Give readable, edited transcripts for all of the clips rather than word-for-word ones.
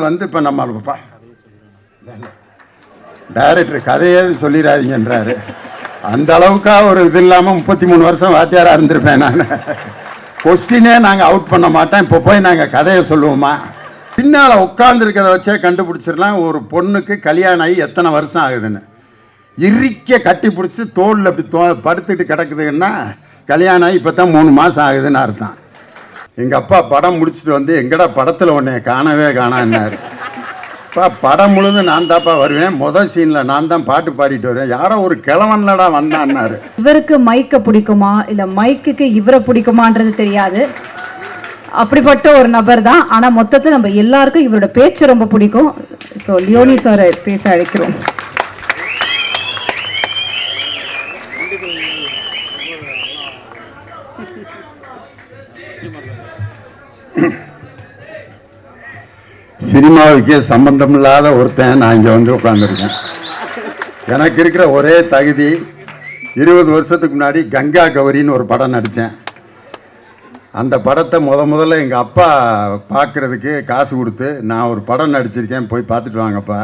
இப்போ நம்ம டைரக்டர் கதையே சொல்லிடாதீங்கன்றாரு. அந்த அளவுக்கா ஒரு இது இல்லாமல் 33 வருஷம் வாத்தியாராக இருந்திருப்பேன் நான். கொஸ்டினே நாங்கள் அவுட் பண்ண மாட்டோம். இப்போ போய் நாங்கள் கதையை சொல்லுவோமா? பின்னால் உட்காந்துருக்கிறத வச்சே கண்டுபிடிச்சிடலாம் ஒரு பொண்ணுக்கு கல்யாணம் ஆகி எத்தனை வருஷம் ஆகுதுன்னு. இறுக்க கட்டி பிடிச்சி தோளில் அப்படி படுத்துட்டு கிடக்குதுன்னா கல்யாணம் ஆகி இப்போ தான் 3 மாதம் ஆகுதுன்னு அர்த்தம். எங்கள் அப்பா படம் முடிச்சுட்டு வந்து எங்கடா படத்தில் உன்னை காணவே காணான்னாரு. அப்பா படம் முழுதும் நான் தாப்பா வருவேன், முதல் சீனில் நான் தான் பாட்டு பாடிட்டு வருவேன், யாரோ ஒரு கிழவன்லடா வந்தான்னாரு. இவருக்கு மைக்கை பிடிக்குமா இல்லை மைக்குக்கு இவரை பிடிக்குமான்றது தெரியாது, அப்படிப்பட்ட ஒரு நபர் தான். ஆனால் மொத்தத்தில் நம்ம எல்லாருக்கும் இவரோட பேச்சு ரொம்ப பிடிக்கும். ஸோ லியோனி சாரை பேச அழைக்கிறோம். சினிமாவுக்கே சம்பந்தம் இல்லாத ஒருத்தன் நான் இங்கே வந்து உட்காந்துருக்கேன். எனக்கு இருக்கிற ஒரே தகுதி 20 வருஷத்துக்கு முன்னாடி கங்கா கௌரின்னு ஒரு படம் நடித்தேன். அந்த படத்தை முதல்ல எங்கள் அப்பா பார்க்குறதுக்கு காசு கொடுத்து நான் ஒரு படம் நடிச்சிருக்கேன் போய் பார்த்துட்டு வாங்கப்பா,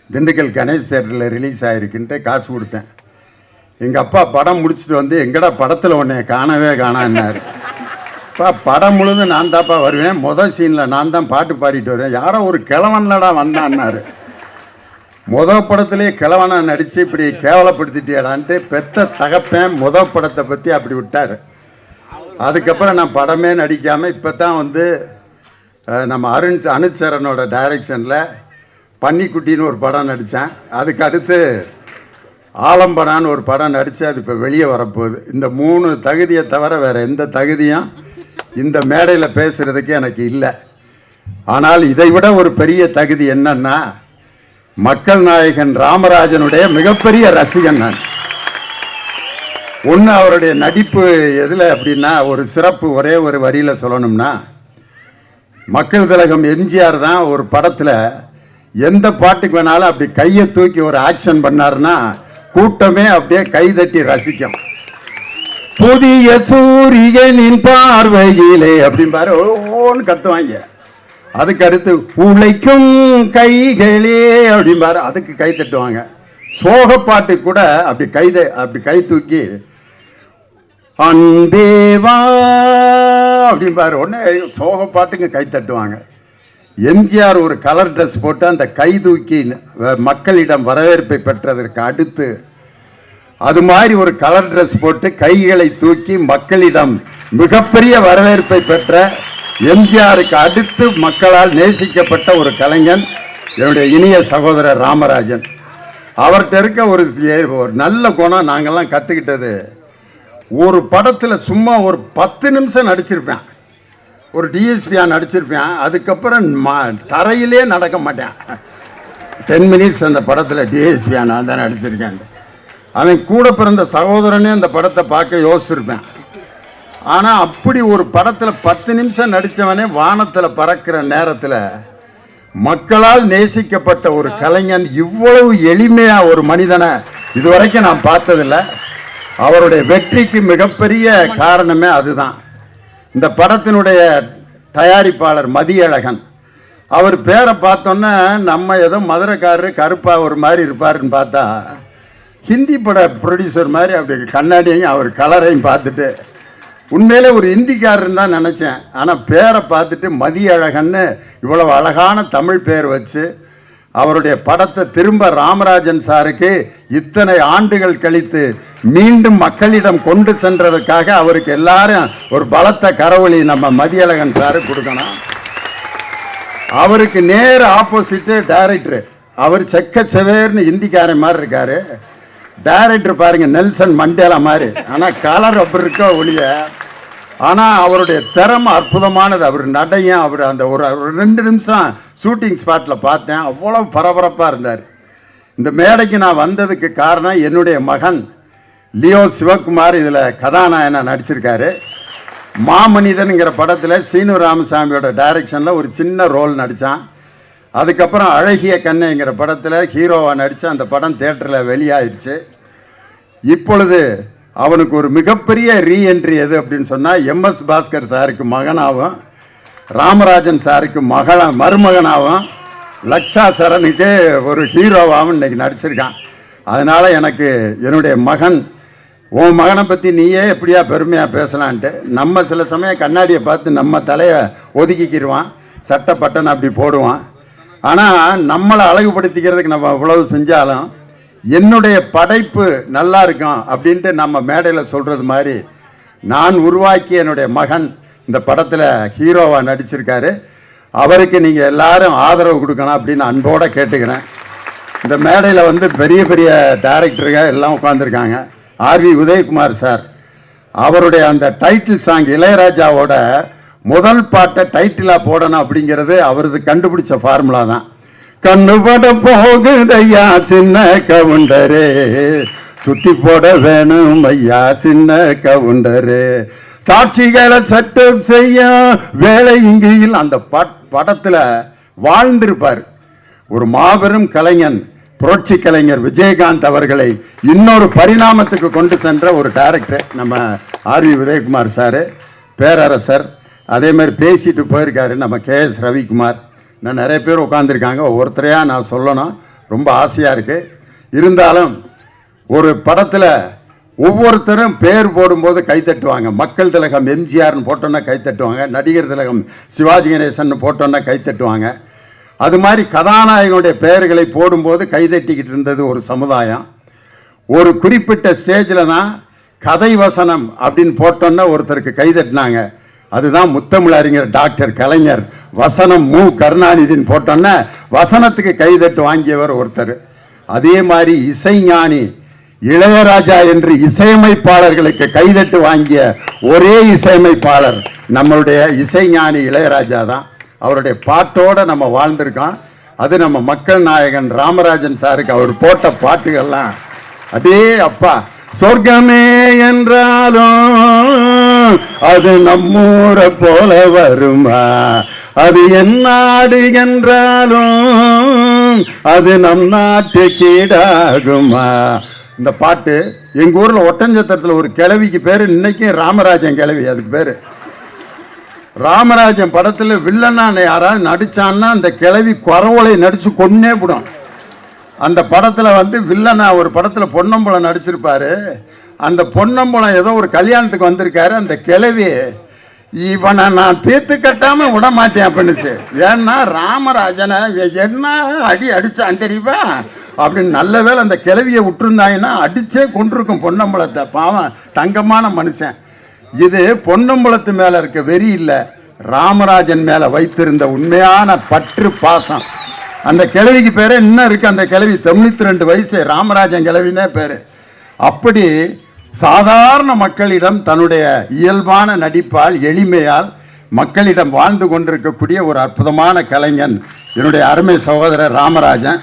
திண்டுக்கல் கணேஷ் தேட்டரில் ரிலீஸ் ஆகிருக்குன்ட்டு காசு கொடுத்தேன். எங்கள் அப்பா படம் முடிச்சுட்டு வந்து எங்கடா படத்தில் உன்னை காணவே காணான்னாரு. அப்பா படம் முழுதும் நான் தாப்பா வருவேன், முதல் சீனில் நான் தான் பாட்டு பாடிட்டு வருவேன், யாரோ ஒரு கிழவன்லடா வந்தான்னாரு. படத்துலேயே கிழவனா நடித்து இப்படி கேவலப்படுத்திட்டேடான்ட்டு பெத்த தகப்பேன் படத்தை பற்றி அப்படி விட்டார். அதுக்கப்புறம் நான் படமே நடிக்காமல் இப்போ தான் வந்து நம்ம அனுச்சரனோட டைரக்ஷனில் பன்னிக்குட்டின்னு ஒரு படம் நடித்தேன். அதுக்கு அடுத்து ஆலம்பனான்னு ஒரு படம் நடித்து அது இப்போ வெளியே வரப்போகுது. இந்த 3 தகுதியை தவிர வேறு எந்த தகுதியும் இந்த மேடையில் பேசுகிறதுக்கு எனக்கு இல்லை. ஆனால் இதை விட ஒரு பெரிய தகுதி என்னன்னா, மக்கள் நாயகன் ராமராஜனுடைய மிகப்பெரிய ரசிகன் நான். ஒன்று அவருடைய நடிப்பு எதில் அப்படின்னா, ஒரு சிறப்பு ஒரே ஒரு வரியில் சொல்லணும்னா, மக்கள் திலகம் எம்ஜிஆர் தான் ஒரு படத்தில் எந்த பாட்டுக்கு வேணாலும் அப்படி கையை தூக்கி ஒரு ஆக்ஷன் பண்ணாருன்னா கூட்டமே அப்படியே கைதட்டி ரசிக்கும். புதிய சூரியனின் பார்வையிலே அப்படின்பாரு ஓன்னு கத்துவாங்க. அதுக்கு அடுத்து உழைக்கும் கைகளே அப்படின்பாரு, அதுக்கு கை தட்டுவாங்க. சோக பாட்டு கூட அப்படி கை தூக்கி அன்பேவா அப்படின்பாரு, உடனே சோக பாட்டுங்க கை தட்டுவாங்க. எம்ஜிஆர் ஒரு கலர் ட்ரெஸ் போட்டு அந்த கை தூக்கி மக்களிடம் வரவேற்பை பெற்றதற்கு அடுத்து அது மாதிரி ஒரு கலர் ட்ரெஸ் போட்டு கைகளை தூக்கி மக்களிடம் மிகப்பெரிய வரவேற்பை பெற்ற எம்ஜிஆருக்கு அடுத்து மக்களால் நேசிக்கப்பட்ட ஒரு கலைஞன் என்னுடைய இனிய சகோதரர் ராமராஜன். அவர்கிட்ட இருக்க ஒரு நல்ல குணம் நாங்கள்லாம் கற்றுக்கிட்டது, ஒரு படத்தில் சும்மா ஒரு 10 நிமிஷம் நடிச்சிருப்பேன், ஒரு டிஎஸ்பியாக நடிச்சிருப்பேன், அதுக்கப்புறம் தரையிலே நடக்க மாட்டேன். 10 மினிட்ஸ் அந்த படத்தில் டிஎஸ்பியாக நான் தான் நடிச்சிருக்கேன். அவன் கூட பிறந்த சகோதரனே அந்த படத்தை பார்க்க யோசிச்சிருப்பேன். ஆனால் அப்படி ஒரு படத்தில் 10 நிமிஷம் நடித்தவனே வானத்தில் பறக்கிற நேரத்தில் மக்களால் நேசிக்கப்பட்ட ஒரு கலைஞன் இவ்வளவு எளிமையாக ஒரு மனிதனை இதுவரைக்கும் நான் பார்த்ததில்லை. அவருடைய வெற்றிக்கு மிகப்பெரிய காரணமே அதுதான். இந்த படத்தினுடைய தயாரிப்பாளர் மதியழகன், அவர் பேரை பார்த்தோன்னே நம்ம ஏதோ மதுரைக்காரரு கருப்பாக ஒரு மாதிரி இருப்பாருன்னு பார்த்தா ஹிந்தி பட ப்ரொடியூசர் மாதிரி அப்படி கண்ணாடியையும் அவர் கலரையும் பார்த்துட்டு உண்மையிலே ஒரு ஹிந்திக்காரன்னு தான் நினச்சேன். ஆனால் பேரை பார்த்துட்டு மதியழகன்னு இவ்வளவு அழகான தமிழ் பேர் வச்சு அவருடைய படத்தை திரும்ப ராமராஜன் சாருக்கு இத்தனை ஆண்டுகள் கழித்து மீண்டும் மக்களிடம் கொண்டு சென்றதற்காக அவருக்கு எல்லாரும் ஒரு பலத்த கரவொலி நம்ம மதியழகன் சாரு கொடுக்கணும். அவருக்கு நேர் ஆப்போசிட்டு டைரக்டரு, அவர் செக்க செவேர்னு ஹிந்திக்காரன் மாதிரி இருக்காரு. டைரக்டர் பாருங்க நெல்சன் மண்டேலா மாதிரி, ஆனால் கலர் அப்படி இருக்க ஒளிய. ஆனால் அவருடைய திறமை அற்புதமானது. அவர் நடையும் அவர் அந்த ஒரு 2 நிமிஷம் ஷூட்டிங் ஸ்பாட்டில் பார்த்தேன், அவ்வளோ பரபரப்பாக இருந்தார். இந்த மேடைக்கு நான் வந்ததுக்கு காரணம் என்னுடைய மகன் லியோ சிவகுமார் இதில் கதாநாயகனாக நடிச்சிருக்காரு. மாமனிதனுங்கிற படத்தில் சீனு ராமசாமியோட டைரக்ஷனில் ஒரு சின்ன ரோல் நடித்தான். அதுக்கப்புறம் அழகிய கண்ணைங்கிற படத்தில் ஹீரோவாக நடித்து அந்த படம் தியேட்டரில் வெளியாகிடுச்சு. இப்பொழுது அவனுக்கு ஒரு மிகப்பெரிய ரீஎன்ட்ரி எது அப்படின்னு சொன்னால், எம்எஸ் பாஸ்கர் சாருக்கு மகனாகவும் ராமராஜன் சாருக்கு மருமகனாகவும் லக்ஷா சரணுக்கு ஒரு ஹீரோவாகவும் இன்னைக்கு நடிச்சிருக்கான். அதனால் எனக்கு என்னுடைய மகன், உன் மகனை பற்றி நீயே எப்படியா பெருமையாக பேசலான்ட்டு, நம்ம சில சமயம் கண்ணாடியை பார்த்து நம்ம தலையை ஒதுக்கிக்கிடுவான், சட்டை பட்டன் அப்படி போடுவான். ஆனால் நம்மளை அழகுபடுத்திக்கிறதுக்கு நம்ம இவ்வளவு செஞ்சாலும் என்னுடைய படைப்பு நல்லா இருக்கும் அப்படின்ட்டு நம்ம மேடையில் சொல்கிறது மாதிரி நான் உருவாக்கிய என்னுடைய மகன் இந்த படத்தில் ஹீரோவாக நடிச்சிருக்காரு. அவருக்கு நீங்கள் எல்லாரும் ஆதரவு கொடுக்கணும் அப்படின்னு அன்போடு கேட்டுக்கிறேன். இந்த மேடையில் வந்து பெரிய பெரிய டைரக்டருங்க எல்லாம் உட்காந்துருக்காங்க. ஆர்வி உதயகுமார் சார், அவருடைய அந்த டைட்டில் சாங் இளையராஜாவோட முதல் பாட்டை டைட்டிலாக போடணும் அப்படிங்கிறது அவரது கண்டுபிடிச்ச ஃபார்முலா தான். கண்ணுபட போகுதையா சின்ன கவுண்டரே, சுத்தி போட வேணும் ஐயா சின்ன கவுண்டரே, சாட்சிகளை சட்டம் செய்ய வேலை இங்கியில். அந்த படத்தில் வாழ்ந்திருப்பார் ஒரு மாபெரும் கலைஞன், புரட்சி கலைஞர் விஜயகாந்த் அவர்களை இன்னொரு பரிணாமத்துக்கு கொண்டு சென்ற ஒரு டைரக்டர் நம்ம ஆர்வி உதயகுமார் சார், பேரரசர். அதே மாதிரி பேசிட்டு போயிருக்காரு நம்ம KS ரவிக்குமார். நான் நிறைய பேர் உட்காந்துருக்காங்க, ஒவ்வொருத்தரையாக நான் சொல்லணும், ரொம்ப ஆசையாக இருக்குது. இருந்தாலும் ஒரு படத்தில் ஒவ்வொருத்தரும் பேர் போடும்போது கைத்தட்டுவாங்க. மக்கள் திலகம் எம்ஜிஆர்னு போட்டோன்னா கைத்தட்டுவாங்க, நடிகர் திலகம் சிவாஜி கணேசன் போட்டோன்னா கைத்தட்டுவாங்க. அது மாதிரி கதாநாயகனுடைய பெயர்களை போடும்போது கைதட்டிக்கிட்டு இருந்தது ஒரு சமுதாயம். ஒரு குறிப்பிட்ட ஸ்டேஜில் தான் கதை வசனம் அப்படின்னு போட்டோன்னா ஒருத்தருக்கு கைதட்டினாங்க. அதுதான் முத்தமிழ் அறிஞர் டாக்டர் கலைஞர். வசனம் மு கருணாநிதினு போட்டோன்னா வசனத்துக்கு கைதட்டு வாங்கியவர் ஒருத்தர். அதே மாதிரி இசைஞானி இளையராஜா என்று இசையமைப்பாளர்களுக்கு கைதட்டு வாங்கிய ஒரே இசையமைப்பாளர் நம்மளுடைய இசைஞானி இளையராஜா தான். அவருடைய பாட்டோடு நம்ம வாழ்ந்திருக்கோம். அது நம்ம மக்கள் நாயகன் ராமராஜன் சாருக்கு அவர் போட்ட பாட்டுகள்லாம் அடே அப்பா, சொர்க்கமே என்றாலும் அது நம்மூரை போல வருமா, அது என் நாடு என்றாலும் அது நம் நாட்டு கீடாகுமா. இந்த பாட்டு எங்கள் ஊரில் ஒட்டஞ்சத்திரத்தில் ஒரு கிழவிக்கு பேர் இன்னைக்கும் ராமராஜன் கிழவி. அதுக்கு பேர் ராமராஜன். படத்தில் வில்லனா யாராவது நடிச்சான்னா அந்த கிழவி குறவலை நடிச்சு கொன்னே விடும். அந்த படத்தில் வந்து வில்லனா ஒரு படத்தில் பொன்னம்பலம் நடிச்சிருப்பாரு. அந்த பொன்னம்பலம் ஏதோ ஒரு கல்யாணத்துக்கு வந்திருக்காரு. அந்த கிழவி இவனை நான் தீர்த்து கட்டாம விட மாட்டேன் அப்படின்னுச்சு. ஏன்னா ராமராஜனை என்ன அடி அடிச்சான் தெரியுமா அப்படின்னு. நல்ல வேளை அந்த கிழவியை விட்டுருந்தாங்கன்னா அடிச்சே கொண்டிருக்கும் பொன்னம்பலத்தை. பாவம் தங்கமான மனுஷன். இது பொன்னம்பலத்து மேல இருக்க வெறி இல்லை, ராமராஜன் மேல வைத்திருந்த உண்மையான பற்று பாசம். அந்த கிழவிக்கு பேரு இன்னும் இருக்கு. அந்த கிழவி 92 வயசு, ராமராஜன் கிழவினே பேரு. அப்படி சாதாரண மக்களிடம் தன்னுடைய இயல்பான நடிப்பால் எளிமையால் மக்களிடம் வாழ்ந்து கொண்டிருக்கக்கூடிய ஒரு அற்புதமான கலைஞன் என்னுடைய அருமை சகோதரர் ராமராஜன்.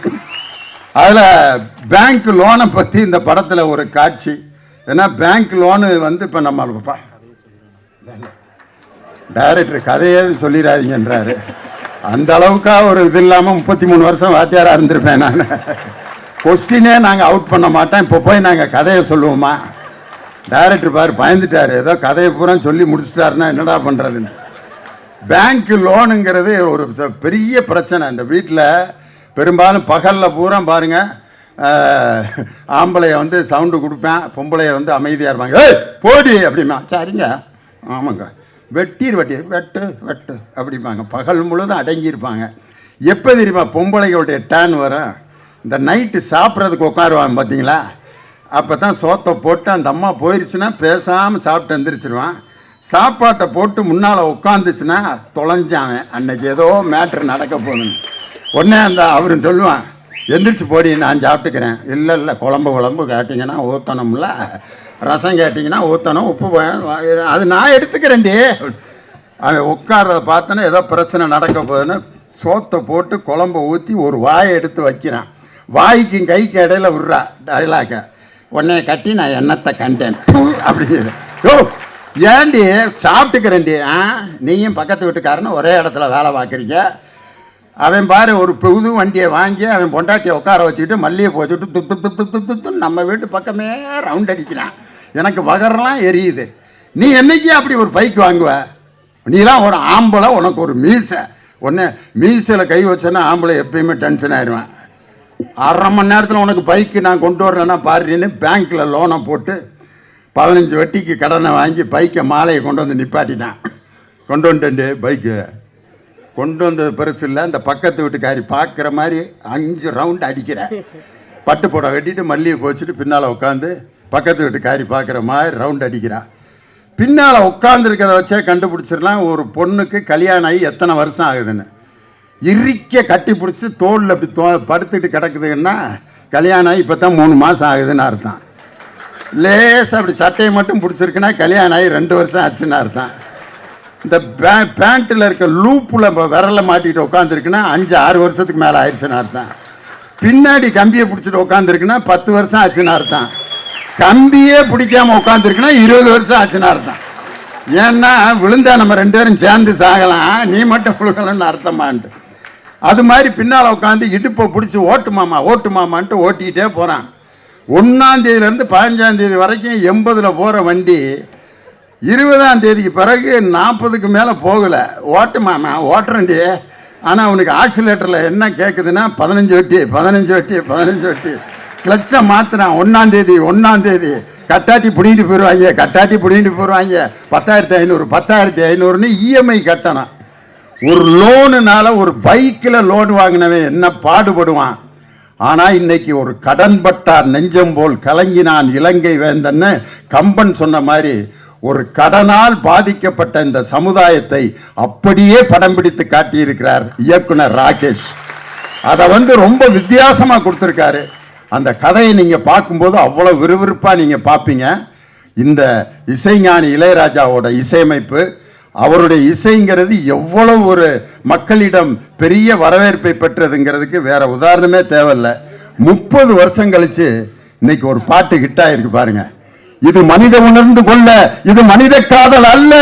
அதில் பேங்க் லோனை பற்றி இந்த படத்தில் ஒரு காட்சி. ஏன்னா பேங்க் லோனு வந்து இப்போ நம்ம டைரக்டர் கதையே சொல்லிடாதீங்கன்றாரு. அந்த அளவுக்கா ஒரு இது இல்லாமல் 33 வருஷம் வாத்தியாராக இருந்திருப்பேன் நான். கொஸ்டினே நாங்கள் அவுட் பண்ண மாட்டோம். இப்போ போய் நாங்கள் கதையை சொல்லுவோமா? டைரக்டர் பாரு பயந்துட்டார், ஏதோ கதையை பூரா சொல்லி முடிச்சிட்டாருன்னா என்னடா பண்ணுறதுன்னு. பேங்க் லோனுங்கிறது ஒரு பெரிய பிரச்சனை. இந்த வீட்டில் பெரும்பாலும் பகலில் பூரா பாருங்கள், ஆம்பளைய வந்து சவுண்டு கொடுப்பேன், பொம்பளைய வந்து அமைதியாக இருப்பாங்க. ஏய் போடி அப்படிமா. சரிங்க ஆமாங்க, வெட்டிடு வெட்டி வெட்டு வெட்டு அப்படிம்பாங்க. பகல் முழுதும் அடங்கியிருப்பாங்க. எப்போ தெரியுமா பொம்பளைகளுடைய டேன் வரும்? இந்த நைட்டு சாப்பிட்றதுக்கு உட்காருவாங்க பார்த்தீங்களா, அப்போ தான் சோத்தை போட்டு அந்த அம்மா போயிடுச்சுன்னா பேசாமல் சாப்பிட்டு எந்திரிச்சிருவான். சாப்பாட்டை போட்டு முன்னால் உட்காந்துச்சுன்னா தொலைஞ்சாங்க, அன்னைக்கு ஏதோ மேட்ரு நடக்க போகுதுன்னு. உடனே அந்த அவரும் சொல்லுவான், எந்திரிச்சு போடி நான் சாப்பிட்டுக்கிறேன். இல்லை இல்லை, குழம்பு கேட்டிங்கன்னா ஊற்றணும்ல, ரசம் கேட்டிங்கன்னா ஊற்றணும், உப்பு அது நான் எடுத்துக்கிறேன்டி. அவன் உட்கார்றத பார்த்தோன்னா ஏதோ பிரச்சனை நடக்க போகுதுன்னு சோத்தை போட்டு குழம்பை ஊற்றி ஒரு வாயை எடுத்து வைக்கிறான். வாய்க்கும் கைக்கு இடையில விட்றா டைலாக்க. உன்னைய கட்டி நான் எண்ணத்தை கண்டேன் அப்படிங்கிறது. யோ ஏண்டி சாப்பிட்டுக்கிறேன்டி, நீயும் பக்கத்து வீட்டுக்காரன்னு ஒரே இடத்துல வேலை பார்க்குறீங்க. அவன் பாரு ஒரு புது வண்டியை வாங்கி அவன் பொண்டாட்டியை உட்கார வச்சுக்கிட்டு மல்லியை போச்சுட்டு துத்து துத்து துத்து நம்ம வீட்டு பக்கமே ரவுண்ட் அடிக்கிறான். எனக்கு வகரெல்லாம் எரியுது. நீ என்னைக்கு அப்படி ஒரு பைக் வாங்குவ? நீலாம் ஒரு ஆம்பளை, உனக்கு ஒரு மீசை, உடனே மீசையில் கை வச்சேன்னா ஆம்பளை எப்பயுமே டென்ஷன் ஆயிடுவேன். அரை மணி நேரத்தில் உனக்கு பைக்கு நான் கொண்டு வரலன்னா பாருன்னு பேங்க்கில் லோனை போட்டு 15 வட்டிக்கு கடனை வாங்கி பைக்கை மாலையை கொண்டு வந்து நிப்பாட்டிட்டான். கொண்டு வந்துட்டேன் பைக்கு. கொண்டு வந்தது பெருசு இல்லை, இந்த பக்கத்து வீட்டுக்காரி பார்க்குற மாதிரி 5 ரவுண்டு அடிக்கிறேன். பட்டு புடவை கட்டிட்டு மல்லிகை போச்சுட்டு பின்னால் உட்காந்து பக்கத்து வீட்டுக்காரி பார்க்குற மாதிரி ரவுண்டு அடிக்கிறான். பின்னால் உட்காந்துருக்கிறத வச்சே கண்டுபிடிச்சிடலாம் ஒரு பொண்ணுக்கு கல்யாணம் ஆகி எத்தனை வருஷம் ஆகுதுன்னு. இறுக்க கட்டி பிடிச்சி தோளில் அப்படி படுத்துட்டு கிடக்குதுன்னா கல்யாணம் ஆகி இப்போ தான் 3 மாதம் ஆகுதுன்னு அர்த்தம். லேசாக அப்படி சட்டையை மட்டும் பிடிச்சிருக்குன்னா கல்யாணம் ஆகி 2 வருஷம் ஆச்சுன்னு அர்த்தம். இந்த பேண்ட்டில் இருக்க லூப்பில் விரலை மாட்டிகிட்டு உட்காந்துருக்குன்னா 5-6 வருஷத்துக்கு மேலே ஆயிடுச்சுன்னு அர்த்தம். பின்னாடி கம்பியை பிடிச்சிட்டு உட்காந்துருக்குன்னா 10 வருஷம் ஆச்சுன்னு அர்த்தம். கம்பியே பிடிக்காம உட்காந்துருக்குன்னா 20 வருஷம் ஆச்சுன்னு அர்த்தம். ஏன்னா விழுந்தா நம்ம 2 பேரும் சேர்ந்து சாகலாம், நீ மட்டும் விழுகலன்னு அர்த்தமான்ட்டு. அது மாதிரி பின்னால் உட்காந்து இடுப்பை பிடிச்சி ஓட்டு மாமான்ட்டு ஓட்டிக்கிட்டே போகிறான். 1ஆம் தேதியிலேருந்து 15ஆம் தேதி வரைக்கும் 80ல் போகிற வண்டி 20ஆம் தேதிக்கு பிறகு 40க்கு மேலே போகலை. ஓட்டு மாமா ஓட்டுறண்டி. ஆனால் அவனுக்கு ஆக்சிலேட்டரில் என்ன கேட்குதுன்னா 15 வட்டி கிளச்சை மாற்றுறான். 1ஆம் தேதி கட்டாட்டி பிடிங்கிட்டு போயிடுவாங்க 10,500 இஎம்ஐ கட்டணும். ஒரு லோனுனால ஒரு பைக்கில் லோன் வாங்கினவன் என்ன பாடுபடுவான். ஆனால் இன்னைக்கு ஒரு கடன்பட்டார் நெஞ்சம் போல் கலங்கினான் இலங்கை வேந்தன்னு கம்பன் சொன்ன மாதிரி ஒரு கடனால் பாதிக்கப்பட்ட இந்த சமுதாயத்தை அப்படியே படம் பிடித்து காட்டியிருக்கிறார் இயக்குனர் ராகேஷ். அதை ரொம்ப வித்தியாசமாக கொடுத்துருக்காரு. அந்த கதையை நீங்கள் பார்க்கும்போது அவ்வளோ விறுவிறுப்பாக நீங்கள் பார்ப்பீங்க. இந்த இசைஞானி இளையராஜாவோட இசையமைப்பு, அவருடைய இசைங்கிறது எவ்வளவு ஒரு மக்களிடம் பெரிய வரவேற்பை பெற்றதுங்கிறதுக்கு வேற உதாரணமே தேவையில்லை. 30 வருஷம் கழிச்சு இன்னைக்கு ஒரு பாட்டு ஹிட் ஆயிருக்கு பாருங்க. இது மனித உணர்ந்து கொள்ள, இது மனித காதல் அல்ல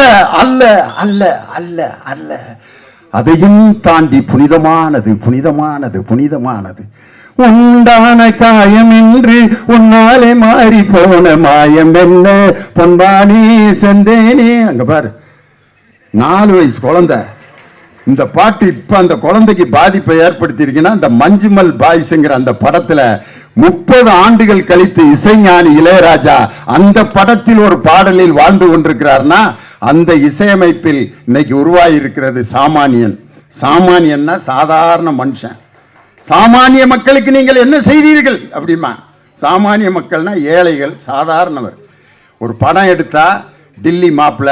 அல்ல அல்ல அல்ல அல்ல, அதையும் தாண்டி புனிதமானது. உண்டான காயம் இன்று உன்னாலே மாறி போன மாயம் என்ன பொன்பானி செந்தேனே. அங்க பாரு, 4 வயசு குழந்தை. இந்த பாட்டு இப்ப அந்த குழந்தைக்கு பாதிப்பை ஏற்படுத்தி இருக்குன்னா இந்த மஞ்சுமல் பாய்ஸ்ங்கிற அந்த படத்துல 30 ஆண்டுகள் கழித்து இசைஞானி இளையராஜா அந்த படத்தில் ஒரு பாடலில் வாழ்ந்து கொண்டிருக்கிறார்னா அந்த இசையமைப்பில் இன்னைக்கு உருவாகி இருக்கிறது சாமானியன்னா சாதாரண மனுஷன். சாமானிய மக்களுக்கு நீங்கள் என்ன செய்தீர்கள் அப்படிமா. சாமானிய மக்கள்னா ஏழைகள், சாதாரணவர். ஒரு படம் எடுத்தா டில்லி மாப்பிள்ள,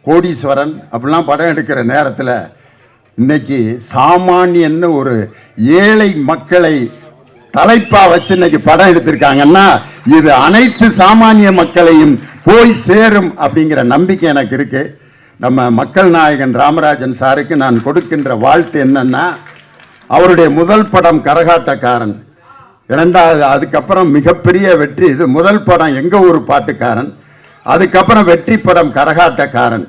கோடீஸ்வரன் அப்படிலாம் படம் எடுக்கிற நேரத்தில் இன்னைக்கு சாமானியன்னு ஒரு ஏழை மக்களை தலைப்பா வச்சு இன்னைக்கு படம் எடுத்திருக்காங்கன்னா இது அனைத்து சாமானிய மக்களையும் போய் சேரும் அப்படிங்கிற நம்பிக்கை எனக்கு இருக்கு. நம்ம மக்கள் நாயகன் ராமராஜன் சாருக்கு நான் கொடுக்கின்ற வாழ்த்து என்னன்னா, அவருடைய முதல் படம் கரகாட்டக்காரன், 2வது அதுக்கப்புறம் மிகப்பெரிய வெற்றி. இது முதல் படம் எங்க ஊர் பாட்டுக்காரன், அதுக்கப்புறம் வெற்றி படம் கரகாட்டக்காரன்.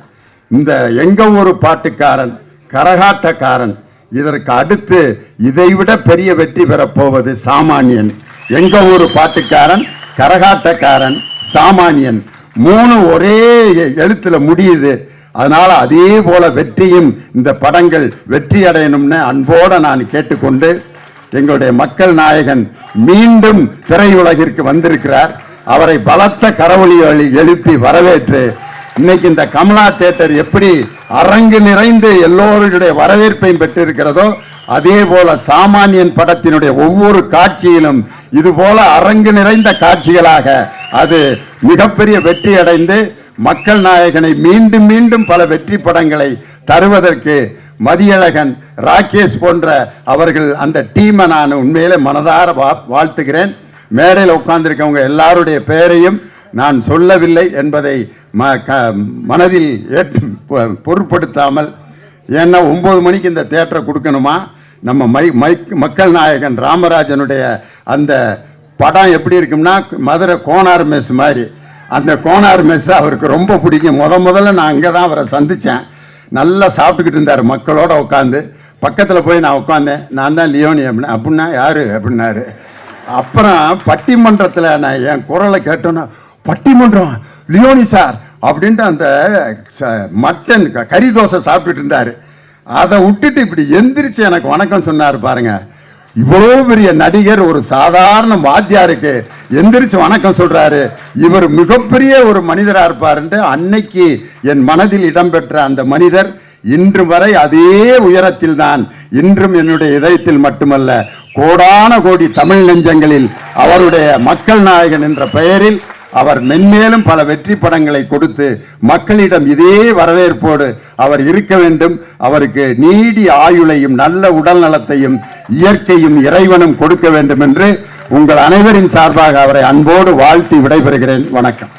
இந்த எங்க ஊர் பாட்டுக்காரன், கரகாட்டக்காரன், இதற்கு அடுத்து இதைவிட பெரிய வெற்றி பெறப்போவது சாமானியன். எங்க ஊர் பாட்டுக்காரன், கரகாட்டக்காரன், சாமானியன் 3 ஒரே எழுத்துல முடியுது. அதனால அதே போல வெற்றியும் இந்த படங்கள் வெற்றி அடையணும்னு அன்போடு நான் கேட்டுக்கொண்டு, எங்களுடைய மக்கள் நாயகன் மீண்டும் திரையுலகிற்கு வந்திருக்கிறார். அவரை பலத்த கரவொலி எழுப்பி வரவேற்று இன்னைக்கு இந்த கமலா தியேட்டர் எப்படி அரங்கு நிறைந்து எல்லோருடைய வரவேற்பையும் பெற்றிருக்கிறதோ அதே போல சாமானியன் படத்தினுடைய ஒவ்வொரு காட்சியிலும் இது போல அரங்கு நிறைந்த காட்சிகளாக அது மிகப்பெரிய வெற்றி அடைந்து மக்கள் நாயகனை மீண்டும் மீண்டும் பல வெற்றி படங்களை தருவதற்கு மதியழகன், ராகேஷ் போன்ற அவர்கள் அந்த டீமை நான் உண்மையிலே மனதார வாழ்த்துகிறேன். மேடையில் உட்கார்ந்திருக்கவங்க எல்லாருடைய பெயரையும் நான் சொல்லவில்லை என்பதை மனதில் பொருட்படுத்தாமல், ஏன்னா 9 மணிக்கு இந்த தியேட்டரை கொடுக்கணுமா, நம்ம மக்கள் நாயகன் ராமராஜனுடைய அந்த படம் எப்படி இருக்கும்னா மதுரை கோனார் மெஸ் மாதிரி. அந்த கோனார் மெஸ் அவருக்கு ரொம்ப பிடிக்கும். முதல்ல நான் அங்கே தான் அவரை சந்தித்தேன். நல்லா சாப்பிட்டுக்கிட்டு இருந்தார் மக்களோட உட்காந்து. பக்கத்தில் போய் நான் உட்காந்தேன். நான் தான் லியோனி அப்படின்னா யார் அப்படின்னாரு. அப்புறம் பட்டிமன்றத்தில் நான் என் குரலை கேட்டோன்னா, பட்டிமன்றம் லியோனி சார் அப்படின்ட்டு அந்த மட்டன் கறி தோசை சாப்பிட்டுட்டு இருந்தாரு. அதை விட்டுட்டு இப்படி எந்திரிச்சு எனக்கு வணக்கம் சொன்னார் பாருங்க. இவ்வளோ பெரிய நடிகர் ஒரு சாதாரண வாத்தியாருக்கு எந்திரிச்சு வணக்கம் சொல்றாரு. இவர் மிகப்பெரிய ஒரு மனிதராக இருப்பாருன்ட்டு அன்னைக்கு என் மனதில் இடம்பெற்ற அந்த மனிதர் இன்று வரை அதே உயரத்தில் தான். இன்றும் என்னுடைய இதயத்தில் மட்டுமல்ல, கோடான கோடி தமிழ் நெஞ்சங்களில் அவருடைய மக்கள் நாயகன் என்ற பெயரில் அவர் மென்மேலும் பல வெற்றி படங்களை கொடுத்து மக்களிடம் இதே வரவேற்போடு அவர் இருக்க வேண்டும். அவருக்கு நீடி ஆயுளையும் நல்ல உடல் நலத்தையும் இயற்கையும் இறைவனும் கொடுக்க வேண்டும் என்று உங்கள் அனைவரின் சார்பாக அவரை அன்போடு வாழ்த்தி விடைபெறுகிறேன். வணக்கம்.